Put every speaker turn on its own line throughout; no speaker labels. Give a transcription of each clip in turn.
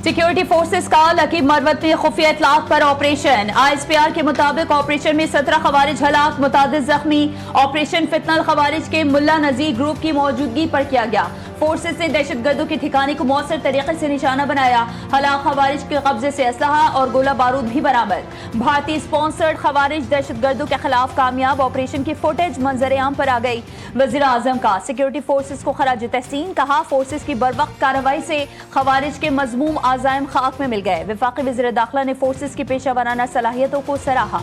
Security forces का लकीब मरवत में खुफिया इतलाक पर ऑपरेशन। ISPR के मुताबिक ऑपरेशन में 17 खवारिज हलाक, मुतादिद जख्मी। ऑपरेशन फितनल खवारिज के मुल्ला नजीर ग्रुप की मौजूदगी पर किया गया। फोर्सेस ने दहशतगर्दों के ठिकाने को मौसर तरीके से निशाना बनाया। हलाक खवारिज के कब्जे से असलहा और गोला बारूद भी बरामद। भारतीय स्पॉन्सर्ड खवारिज दहशतगर्दों के खिलाफ कामयाब ऑपरेशन की फुटेज मंजर आम पर आ गई। वजीर आजम का सिक्योरिटी फोर्सेस को खराज तहसीन, कहा फोर्सेस की बरवक्त कार्रवाई से खवारिज के मजमूम आज़ाइम खाक में मिल गए। वफाकी वज़ीर दाखिला ने फोर्सेस की पेशा वराना सलाहियतों को सराहा।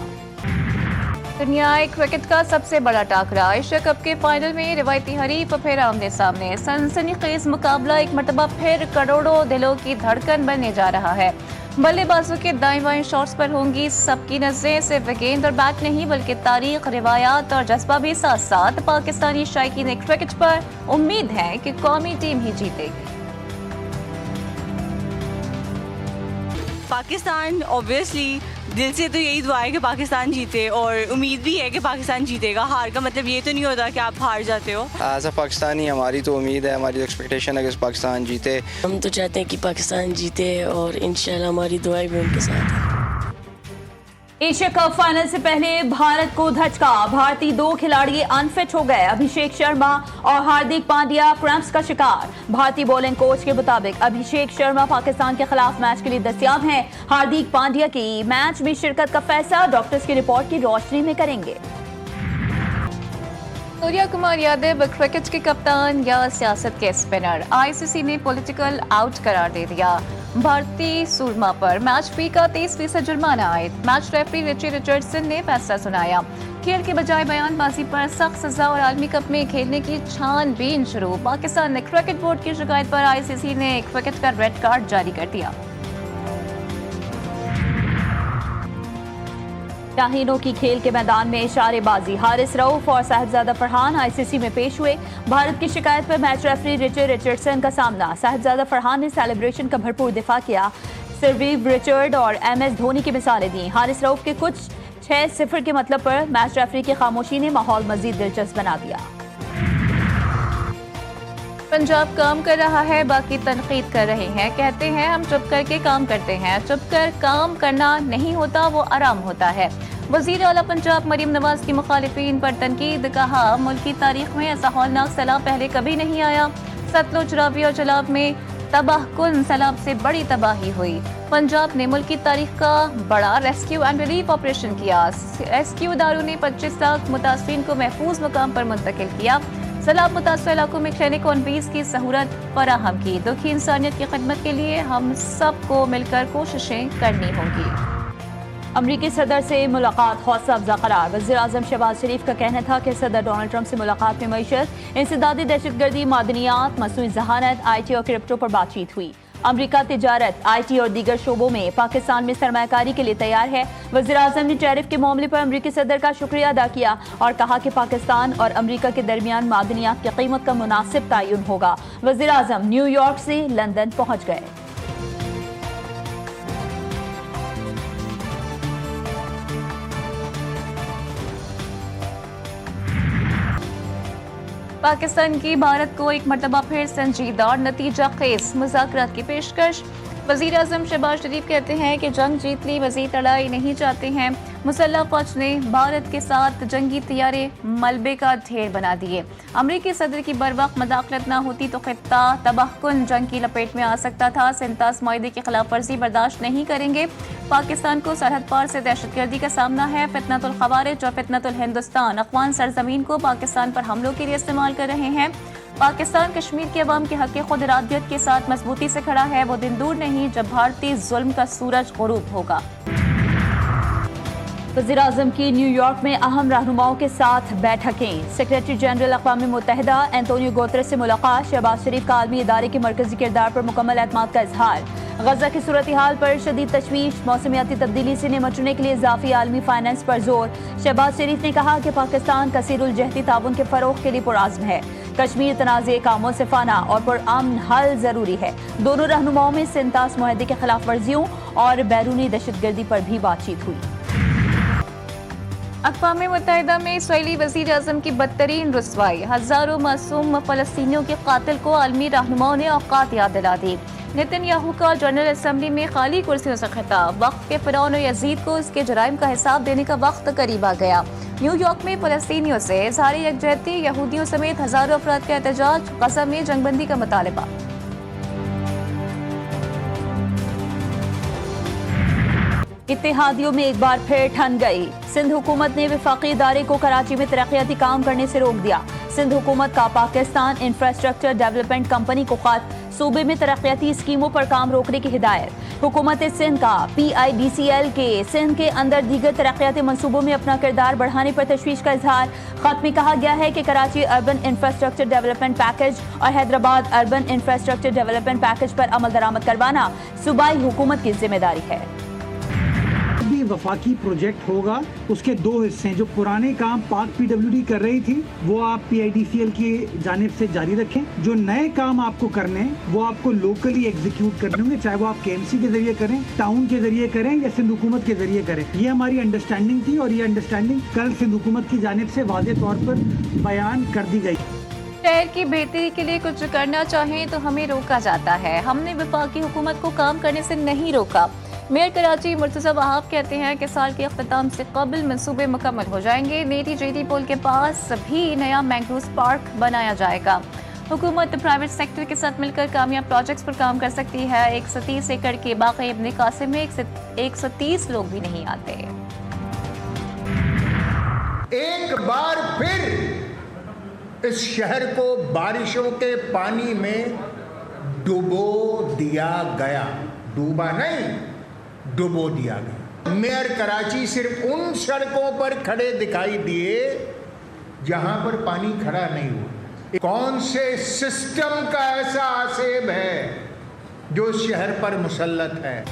दुनियाई क्रिकेट का सबसे बड़ा टाकरा, एशिया कप के फाइनल में रिवायती हरीफ फिर आमने सामने। सनसनीखेज मुकाबला एक मरतबा फिर करोड़ों दिलों की धड़कन बनने जा रहा है। बल्लेबाजों के दाएं बाएं शॉट्स पर होंगी सबकी नजरें। सिर्फ गेंद और बैट नहीं बल्कि तारीख, रिवायात और जज्बा भी साथ साथ। पाकिस्तानी शायकीन क्रिकेट पर उम्मीद है कि कौमी टीम ही जीतेगी।
पाकिस्तान ऑब्वियसली दिल से तो यही दुआ है कि पाकिस्तान जीते और उम्मीद भी है कि पाकिस्तान जीतेगा। हार का मतलब ये तो नहीं होता कि आप हार जाते हो।
एज अ पाकिस्तानी हमारी तो उम्मीद है, हमारी एक्सपेक्टेशन है कि पाकिस्तान जीते।
हम तो चाहते हैं कि पाकिस्तान जीते और इंशाल्लाह हमारी दुआएं भी उनके साथ है।
एशिया कप फाइनल से पहले भारत को धचका, भारतीय 2 खिलाड़ी अनफिट हो गए। अभिषेक शर्मा और हार्दिक पांड्या क्रैम्प्स का शिकार। भारतीय बॉलिंग कोच के मुताबिक अभिषेक शर्मा पाकिस्तान के खिलाफ मैच के लिए दस्तयाब हैं। हार्दिक पांड्या की मैच में शिरकत का फैसला डॉक्टर्स की रिपोर्ट की रोशनी में करेंगे।
सूर्या कुमार यादव क्रिकेट के कप्तान या सियासत के स्पिनर, ICC ने पॉलिटिकल आउट करार दे दिया। भारतीय सूरमा पर मैच फी का 30% जुर्माना आयद। मैच रेफरी रिची रिचर्डसन ने फैसला सुनाया। खेल के बजाय बयानबाजी पर सख्त सजा और आलमी कप में खेलने की छानबीन शुरू। पाकिस्तान क्रिकेट बोर्ड की शिकायत पर ICC ने क्रिकेट का रेड कार्ड जारी कर दिया।
शाहीनों की खेल के मैदान में इशारेबाजी। हारिस रऊफ और साहिबजादा फरहान ICC में पेश हुए। भारत की शिकायत पर मैच रेफरी रिचर्ड रिचर्डसन का सामना। साहिबजादा फरहान ने सेलिब्रेशन का भरपूर दिफा किया। सर्वीव रिचर्ड और MS धोनी की मिसालें दी। हारिस रऊफ के कुछ 6-0 के मतलब पर मैच रेफरी की खामोशी ने माहौल मजीद दिलचस्प बना दिया।
पंजाब काम कर रहा है, बाकी तनकीद कर रहे हैं। कहते हैं हम चुप करके काम करते हैं। चुप कर काम करना नहीं होता, वो आराम होता है। वजीर आला पंजाब मरीम नवाज की मुखालिफिन पर तनकीद, कहा मुल्क की तारीख में ऐसा हौलनाक सैलाब पहले कभी नहीं आया। सतलुज, रावी और जलाब में तबाहकुन सैलाब से बड़ी तबाही हुई। पंजाब ने मुल्क की तारीख का बड़ा रेस्क्यू एंड रिलीफ ऑपरेशन किया। रेस्क्यू इदारों ने 25 लाख मुतासरीन को महफूज मकाम पर मुंतकिल किया। सैलाब मुतासर इलाकों में क्लिनिक और बीस की सहूलत फराहम की। दुखी इंसानियत की खिदमत के लिए हम सबको मिलकर कोशिशें करनी होंगी।
अमरीकी सदर से मुलाकात हौसला अफजा करार। वज़ीर आज़म शहबाज शरीफ का कहना था कि सदर डोनाल्ड ट्रंप से मुलाकात में मईशत, इंसदादी दहशतगर्दी, मादनियात, मसनूई जहानत, IT और क्रिप्टो पर बातचीत हुई। अमरीका तिजारत, IT और दीगर शोबों में पाकिस्तान में सरमायाकारी के लिए तैयार है। वज़ीर आज़म ने टैरिफ के मामले पर अमरीकी सदर का शुक्रिया अदा किया और कहा कि पाकिस्तान और अमरीका के दरमियान मादनियात की कीमत का मुनासिब तयन होगा। वज़ीर आज़म न्यूयॉर्क से लंदन पहुँच गए।
पाकिस्तान की भारत को एक मरतबा फिर संजीदा और नतीजा खेज मुज़ाकरात की पेशकश। वज़ीर आज़म शहबाज शरीफ कहते हैं कि जंग जीत ली, मज़ीद लड़ाई नहीं चाहते हैं। मुसल्लह फौज ने भारत के साथ जंगी तैयारे मलबे का ढेर बना दिए। अमरीकी सदर की बरवक्त मदाखलत न होती तो खित्ता तबाहकुन जंग की लपेट में आ सकता था। सिंतास माहदे की खिलाफ वर्जी बर्दाश्त नहीं करेंगे। पाकिस्तान को सरहद पार से दहशतगर्दी का सामना है। फितनतुल खवारिज और फितनतुल हिंदुस्तान अफगान सरजमीन को पाकिस्तान पर हमलों के लिए इस्तेमाल कर रहे हैं। पाकिस्तान कश्मीर के अवाम के हक़ खुद इरादियत के साथ मजबूती से खड़ा है। वो दिन दूर नहीं जब भारतीय जुल्म का सूरज गुरूब होगा।
वज़ीर आज़म की न्यूयॉर्क में अहम रहनुमाओं के साथ बैठकें। सेक्रेटरी जनरल अक़वाम मुत्तहिदा एंटोनियो गुतेरेस से मुलाकात। शहबाज शरीफ का आलमी इदारे के मरकजी किरदार पर मुकम्मल एतमाद का इजहार। गजा की सूरत हाल पर शदीद तशवीश। मौसमियाती तब्दीली से निमटने के लिए इजाफी आलमी फाइनेंस पर जोर। शहबाज शरीफ ने कहा कि पाकिस्तान कसीरुल जहती ताउन के फरोग के लिए पुरआज़्म है। कश्मीर तनाज़े का मुनसिफाना और पुरअमन हल जरूरी है। दोनों रहनुमाओं में सिंतास मुआहदे के खिलाफ वर्जियों और बैरूनी दहशतगर्दी पर भी बातचीत हुई।
अक़वाम मुत्तहिदा में इसराइली वज़ीर आज़म की बदतरीन रुसवाई। हज़ारों मासूम फ़लस्तीनियों के कातिल को आलमी रहनुमाओं ने औकात याद दिला दी। नेतन्याहू का जनरल असम्बली में खाली कुर्सियों से खिताब, वक्त के फिरौन यजीद को इसके जराइम का हिसाब देने का वक्त करीब आ गया। न्यूयॉर्क में फलस्तीनियों से इज़हार यकजहती, यहूदियों समेत हजारों अफराद का एहतजाज, गज़ा में जंगबंदी का मुतालबा।
इत्तेहादियों में एक बार फिर ठन गई। सिंध हुकूमत ने वफाकी इदारे को कराची में तरक्याती काम करने से रोक दिया। सिंध हुकूमत का पाकिस्तान इंफ्रास्ट्रक्चर डेवलपमेंट कंपनी को खत, सूबे में तरक्याती स्कीमों पर काम रोकने की हिदायत। हुकूमत सिंध का PIBCL के सिंध के अंदर दीगर तरक्याती मनसूबों में अपना किरदार बढ़ाने पर तशवीश का इजहार। खत में कहा गया है कि Karachi urban infrastructure development package और Hyderabad urban infrastructure development package पर अमल दरामद करवाना सूबाई हुकूमत की जिम्मेदारी है।
भी वफाकी प्रोजेक्ट होगा, उसके दो हिस्से हैं। जो पुराने काम पाक PWD कर रही थी वो आप PIDCL की जानिब से जारी रखें। जो नए काम आपको करने हैं वो आपको लोकली एग्जीक्यूट करने होंगे, चाहे वो आप KMC के जरिए करें, टाउन के जरिए करें या सिंध हुकूमत के जरिए करें। ये हमारी अंडरस्टैंडिंग थी और ये अंडरस्टैंडिंग कल सिंध हुकूमत की जानिब से वाज़ेह तौर पर बयान कर दी गई।
शहर की बेहतरी के लिए कुछ करना चाहें तो हमें रोका जाता है। हमने वफाकी हुकूमत को काम करने से नहीं रोका। मेयर कराची मुर्तज़ा वहाब कहते हैं कि साल के अख्ताम से कबल मंसूबे मुकम्मल हो जाएंगे। नेटी JD पुल के पास भी नया मैंग्रोव पार्क बनाया जाएगा। हुकूमत प्राइवेट सेक्टर के साथ मिलकर कामयाब प्रोजेक्ट्स पर काम कर सकती है। 130 एकड़ के बाक़ी इब्न कासिम में 130 लोग भी नहीं आते।
एक बार फिर इस शहर को बारिशों के पानी में डुबो दिया गया। डूबा नहीं, डुबो दिया गया। मेयर कराची सिर्फ उन सड़कों पर खड़े दिखाई दिए जहां पर पानी खड़ा नहीं हुआ। कौन से सिस्टम का ऐसा आसेब है जो शहर पर मुसल्लत है?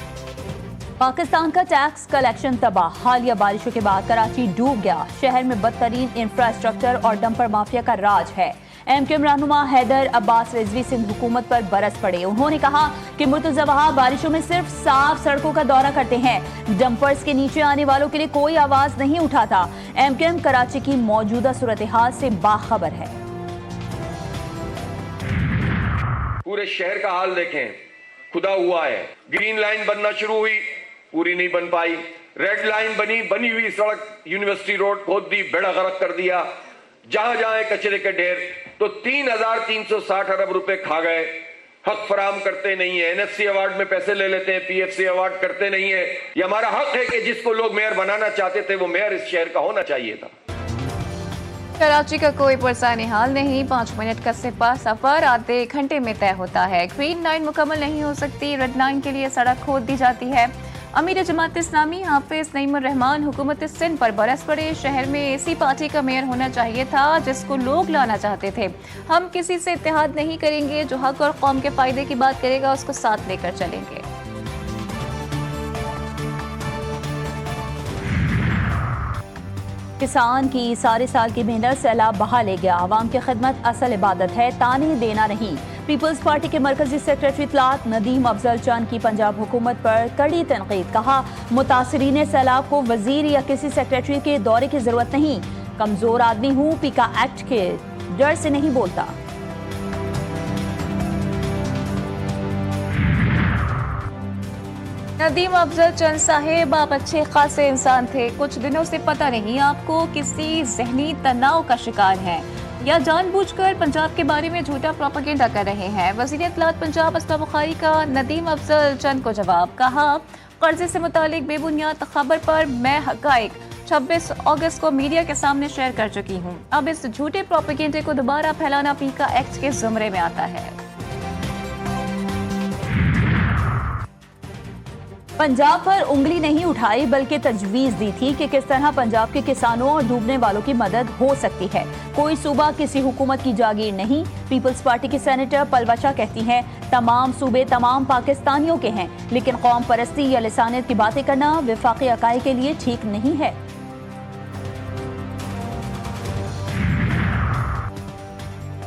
पाकिस्तान का टैक्स कलेक्शन तबाह। हालिया बारिशों के बाद कराची डूब गया। शहर में बदतरीन इंफ्रास्ट्रक्चर और डंपर माफिया का राज है। MKM रहनुमा हैदर अब्बास रिजवी सिंध हुकूमत पर बरस पड़े। उन्होंने कहा कि मुर्तज़ा वहाब बारिशों में सिर्फ साफ सड़कों का दौरा करते हैं, डंपर्स के नीचे आने वालों के लिए कोई आवाज नहीं उठाता। MKM कराची की मौजूदा सूरत हाल से बाखबर है।
पूरे शहर का हाल देखें, खुदा हुआ है। ग्रीन लाइन बनना शुरू हुई, पूरी नहीं बन पाई। रेड लाइन बनी हुई सड़क यूनिवर्सिटी रोड खोद दी, बेड़ा गर्क कर दिया। जहां जहां कचरे के ढेर, तो 3,360 अरब रुपए खा गए। हक फराम करते नहीं है, NFC अवार्ड में पैसे ले लेते हैं, PFC अवार्ड करते नहीं है। ये हमारा हक है कि जिसको लोग मेयर बनाना चाहते थे वो मेयर इस शहर का होना चाहिए था।
कराची का कोई पुरसानी हाल नहीं। 5 मिनट का सिपा सफर आधे घंटे में तय होता है। ग्रीन लाइन मुकम्मल नहीं हो सकती, रेड लाइन के लिए सड़क खोद दी जाती है। अमीर जमात इस्लामी हाफिज नईमुर रहमान हुकूमत सिंध पर बरस पड़े। शहर में ऐसी पार्टी का मेयर होना चाहिए था जिसको लोग लाना चाहते थे। हम किसी से इत्तेहाद नहीं करेंगे, जो हक और कौम के फायदे की बात करेगा उसको साथ लेकर चलेंगे।
किसान की सारे साल की मेहनत सैलाब बहा ले गया। आवाम की खिदमत असल इबादत है, ताने देना नहीं। पीपल्स पार्टी के मरकजी सेक्रेटरी इत्तलात नदीम अफजल चंद की पंजाब हुकूमत पर कड़ी तनकीद। कहा, मुतासरीन सैलाब को वजीर या किसी सेक्रेटरी के दौरे की जरूरत नहीं। कमजोर आदमी हूँ, पीका एक्ट के डर से नहीं बोलता।
नदीम अफजल चंद साहेब, आप अच्छे खासे इंसान थे। कुछ दिनों से पता नहीं आपको किसी जहनी तनाव का शिकार हैं या जानबूझकर पंजाब के बारे में झूठा प्रोपेगेंडा कर रहे हैं। वज़ीर इत्तलात पंजाब असमा बुखारी का नदीम अफजल चंद को जवाब। कहा, कर्जे से मुतालिक बेबुनियाद खबर पर मैं हक़ाइक़ 26 अगस्त को मीडिया के सामने शेयर कर चुकी हूँ। अब इस झूठे प्रोपेगेंडे को दोबारा फैलाना पीका एक्ट के जुमरे में आता है।
पंजाब पर उंगली नहीं उठाई बल्कि तजवीज दी थी कि किस तरह पंजाब के किसानों और डूबने वालों की मदद हो सकती है। कोई सूबा किसी हुकूमत की जागीर नहीं। पीपल्स पार्टी की सेनेटर पलवचा कहती हैं, तमाम सूबे तमाम पाकिस्तानियों के हैं, लेकिन कौम परस्ती या लिसानियत की बातें करना वफाकी अकाई के लिए ठीक नहीं है।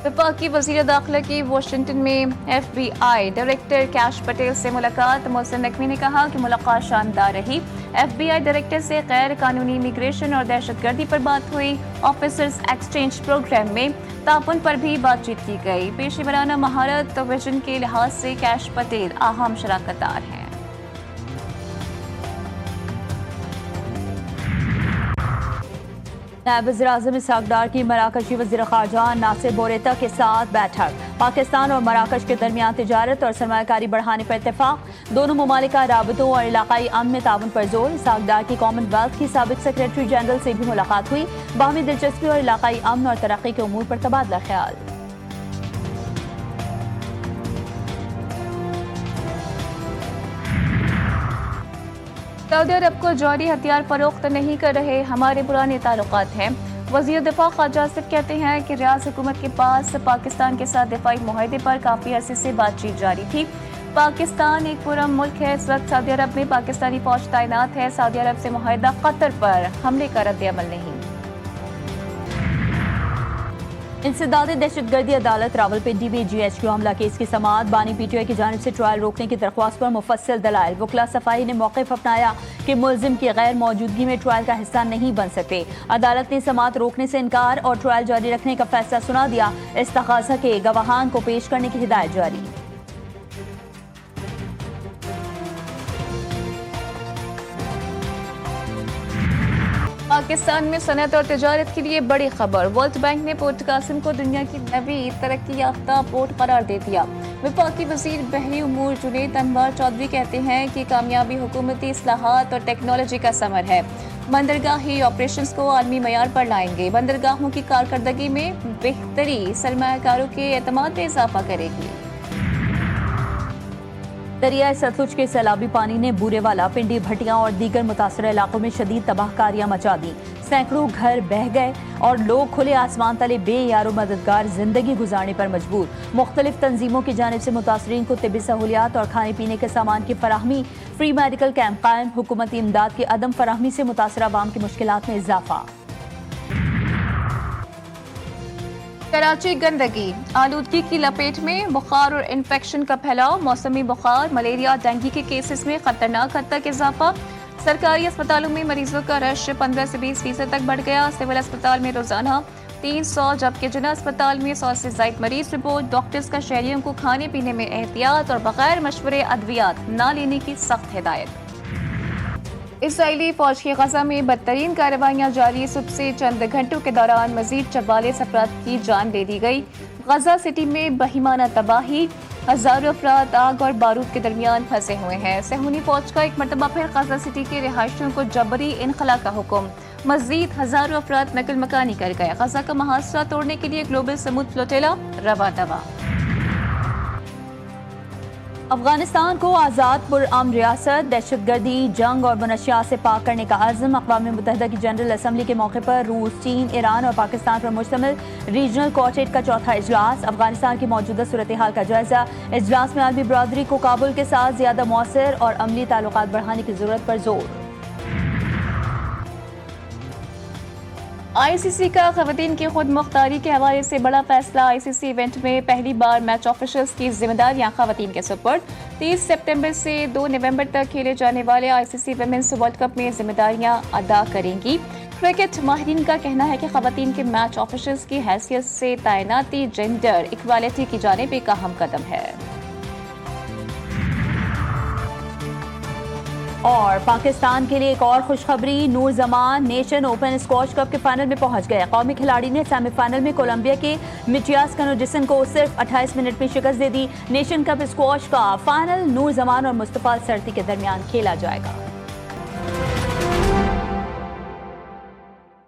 वफाकी वज़ीर दाखिला की वाशिंगटन में FBI डायरेक्टर कैश पटेल से मुलाकात। मोहसिन नकवी ने कहा कि मुलाकात शानदार रही। FBI डायरेक्टर से गैर कानूनी इमिग्रेशन और दहशतगर्दी पर बात हुई। ऑफिसर्स एक्सचेंज प्रोग्राम में ताउन पर भी बातचीत की गई। पेशेवराना महारत और विजन के लिहाज से कैश पटेल अहम शराकतदार हैं।
नायब वज़ीर-ए-आज़म इसहाक डार की मराकशी वज़ीर ख़ारजा नासिर बोरेता के साथ बैठक। पाकिस्तान और मराकश के दरमियान तिजारत और सरमायाकारी बढ़ाने पर इत्तेफाक। दोनों ममालिक का राबतों और इलाकाई अमन में ताउन पर जोर। इसहाक डार की कॉमनवेल्थ की साबिक सेक्रेटरी जनरल से भी मुलाकात हुई। बाहमी दिलचस्पी और इलाकाई अमन और तरक्की के उमूर पर तबादला ख्याल।
सऊदी अरब को जौहरी हथियार फरोख्त नहीं कर रहे, हमारे पुराने ताल्लुकात हैं। वज़ीर दिफा ख्वाजा आसिफ कहते हैं कि रियासत हुकूमत के पास पाकिस्तान के साथ दिफाई मुआहदे पर काफ़ी अरसे से बातचीत जारी थी। पाकिस्तान एक पुरअमन मुल्क है। इस वक्त सऊदी अरब में पाकिस्तानी फौज तैनात है। सऊदी अरब से मुआहदा कतर पर हमले का रद्द-ए-अमल नहीं। इंसदाद दहशतगर्दी अदालत रावलपिंडी में GHQ हमला केस की समाअत। बानी PTI की जानिब से ट्रायल रोकने की दरख्वास्त पर मुफस्सिल दलाइल। वकला सफाई ने मौक़िफ़ अपनाया कि मुल्ज़िम की गैर मौजूदगी में ट्रायल का हिस्सा नहीं बन सकते। अदालत ने समाअत रोकने से इनकार और ट्रायल जारी रखने का फैसला सुना दिया। इस्तग़ासा के गवाहान को पेश करने की हिदायत जारी। पाकिस्तान में सनअत और तिजारत के लिए बड़ी खबर। वर्ल्ड बैंक ने पोर्ट कासिम को दुनिया की नवी तरक्की याफ्ता पोर्ट करार दे दिया। वफाकी वज़ीर बहरी उमूर जुनैद अनवर चौधरी कहते हैं कि कामयाबी हुकूमती इस्लाहात और टेक्नोलॉजी का समर है। बंदरगाही ऑपरेशंस को आलमी मयार पर लाएंगे। बंदरगाहों की कारकर्दगी में बेहतरी सरमायाकारों के एतमाद में इजाफा करेगी।
दरियाए सतलुज के सैलाबी पानी ने बूरेवाला, पिंडी, भटिया और दीगर मुतासर इलाकों में शदीद तबाहकारियां मचा दी। सैकड़ों घर बह गए और लोग खुले आसमान तले बेयारो मददगार जिंदगी गुजारने पर मजबूर। मुख्तलिफ तंजीमों की जानिब से मुतासरीन को तिब्बी सहूलियात और खाने पीने के सामान की फराहमी, फ्री मेडिकल कैंप कायम। हुकूमती इमदाद की अदम फराहमी से मुतासर आवाम की मुश्किलात में इजाफा।
कराची गंदगी आलूदगी की लपेट में, बुखार और इन्फेक्शन का फैलाव। मौसमी बुखार, मलेरिया, डेंगू के केसेस में खतरनाक हद तक इजाफा। सरकारी अस्पतालों में मरीजों का रश 15 से 20% तक बढ़ गया। सिविल अस्पताल में रोजाना 300 जबकि जिला अस्पताल में 100 से ज्यादा मरीज रिपोर्ट। डॉक्टर्स का शहरियों को खाने पीने में एहतियात और बगैर मशवरे अद्वियात न लेने की सख्त हिदायत। इसराइली फौज की गजा में बदतरीन कार्रवाइयां जारी। सुबह से चंद घंटों के दौरान मजीद 44 अफराद की जान ले ली गई। गजा सिटी में बहिमाना तबाही, हजारों अफराद आग और बारूद के दरमियान फंसे हुए हैं। सहूनी फौज का एक मरतबा फिर गजा सिटी के रिहायशियों को जबरी इनखला का हुक्म। मजीद हजारों अफराद नकल मकानी कर गए। गजा का मुहासरा तोड़ने के लिए ग्लोबल समूद फ्लोटेला रवा दवा।
अफगानिस्तान को आज़ाद पुरअमन रियासत, दहशतगर्दी, जंग और मनशियात से पाक करने का अज़्म। अक़वाम मुत्तहिदा की जनरल असम्बली के मौके पर रूस, चीन, ईरान और पाकिस्तान पर मुश्तमिल रीजनल क्वार्टेट का चौथा इजलास। अफगानिस्तान की मौजूदा सूरत हाल का जायजा। इजलास में आलमी बरादरी को काबुल के साथ ज्यादा मौसर और अमली ताल्लुकात बढ़ाने की जरूरत पर जोर।
ICC का खवातीन की खुद मुख्तारी के हवाले से बड़ा फैसला। ICC इवेंट में पहली बार मैच ऑफिशल्स की जिम्मेदारियां खवातीन के सुपुर्द। 30 सितंबर से 2 नवंबर तक खेले जाने वाले ICC वुमेन्स वर्ल्ड कप में जिम्मेदारियां अदा करेंगी। क्रिकेट माहिरीन का कहना है कि खवातीन के मैच ऑफिशल्स की हैसियत से तैनाती जेंडर इक्वालिटी की जानिब एक अहम कदम है।
और पाकिस्तान के लिए एक और खुशखबरी, Noor Zaman nation open squash cup के फाइनल में पहुंच गए। कौमी खिलाड़ी ने सेमीफाइनल में कोलंबिया के मिटियास कनोजिसन को सिर्फ 28 मिनट में शिकस्त दे दी। नेशन कप स्क्वॉश का फाइनल नूर जमान और मुस्तफा सरती के दरमियान खेला जाएगा।